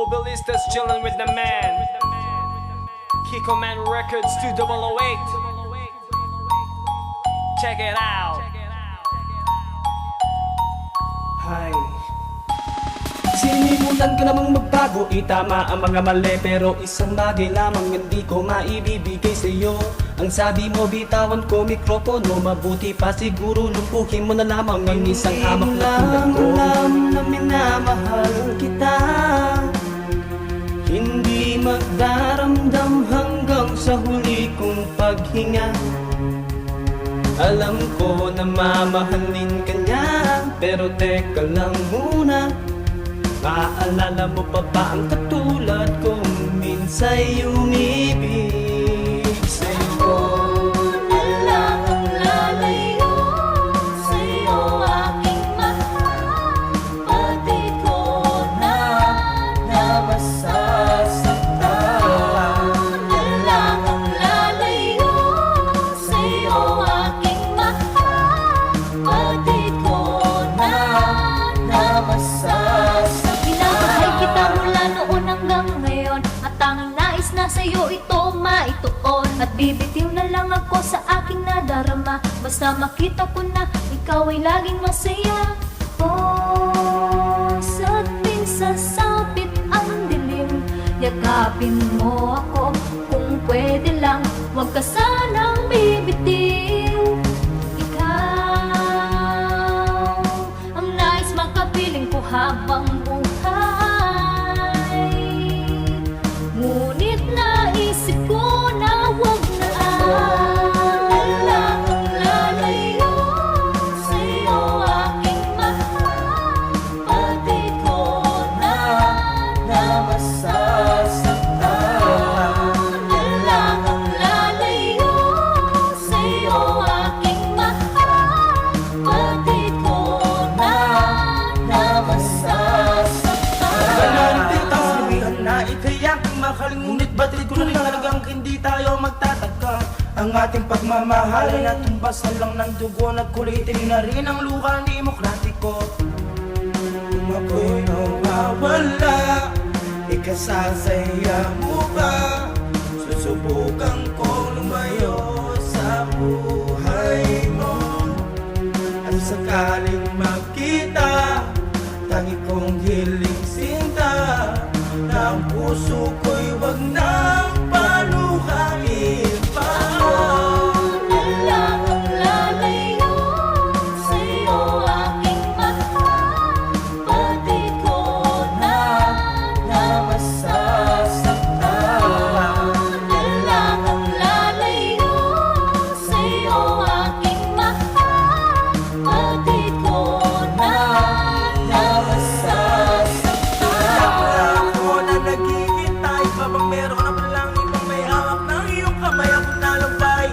Mobilistas chillin' with the man. Kiko Man Records 2008. Check it out. Hi. Sinimulan ko namang magbago, itama ang mga mali. Pero isang bagay lamang hindi ko maibibigay sa'yo. Ang sabi mo, bitawan ko mikropono. Mabuti pa siguro lumpuhin mo na lamang ang isang hamak na tulad ko. Alam na minamahal kita, hindi magdaramdam hanggang sa huli kong paghinga. Alam ko na mamahalin ka niya, pero teka lang muna. Maalala mo pa ba ang katulad kong minsa'y umibig sa'yo? Na lang ang lalayo sa'yo aking mahal, pati ko na masasaktan. Na lang ang lalayo sa'yo aking mahal, pati ko na masasaktan. Minamahal kita mula noon hanggang ngayon, at tanging nais na sa'yo ito maituon. At bibitiw na lang ako sa aking nadarama, basta makita ko na ikaw ay laging masaya. Oh, sa tuwing sasapit ang dilim, yakapin mo ako kung pwede lang, huwag ka sanang bibitiw. Ikaw ang nais makapiling ko habang buhay, ngunit naisip ko na huwag na. Na lang ang lalayo sa'yo aking mahal, pati ko na masasaktan. Na lang ang lalayo sa'yo aking mahal, pati ko na masasaktan. Galing tita, sinihan na ikayak mahal. Ngunit batid ko na rin talagang hindi tayo magtatagka. Ang ating pagmamahal ay natumbasan lang ng dugo. Nagkulitin na rin ang luha demokratiko. Kung ako'y nawawala, ikasasaya mo ba? Susubukan kong lumayo sa buhay mo. At sakaling magkita, tangi kong hiling sinta, na ang puso ko'y wag nang paluhain pa. Na lang ang lalayo sa'yo aking mahal, pati ko na masasaktan. Na lang ang lalayo sa'yo aking mahal, pati ko na masasaktan. Ako na nagkikitay, babang meron na palang ibang may hawak ng iyong kamay ako nalumpay.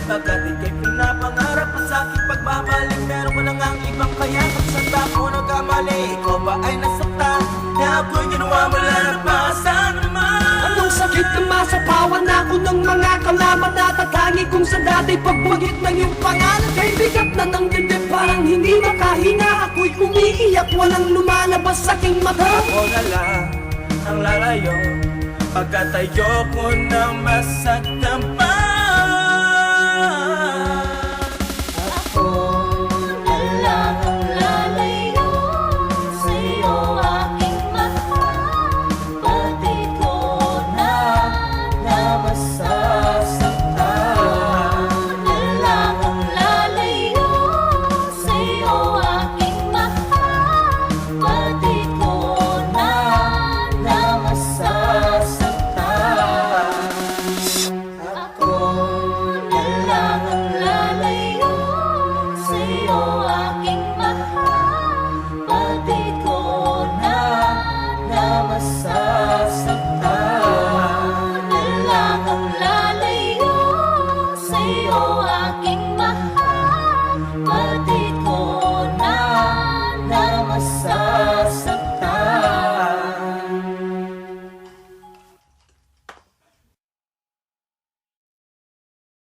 Pagkat ika'y pinapangarap at sa aking pagbabalik, meron ko na ngang ibang kaya. Kung saan ba ako nagkamali, ikaw ba ay nasaktan? Na ako'y ginawa mo lang na pasan naman. Anong sakit na masapawan ako ng mga kalaman na tatangi kung sa dati pagbanggit ng iyong pangalan. Kay bigat na ng dibdib, parang hindi makahinga. Ako'y umiiyak, walang lumalabas sa aking mata. Ako na lang ang lalayo, pagkat ayoko na masaktan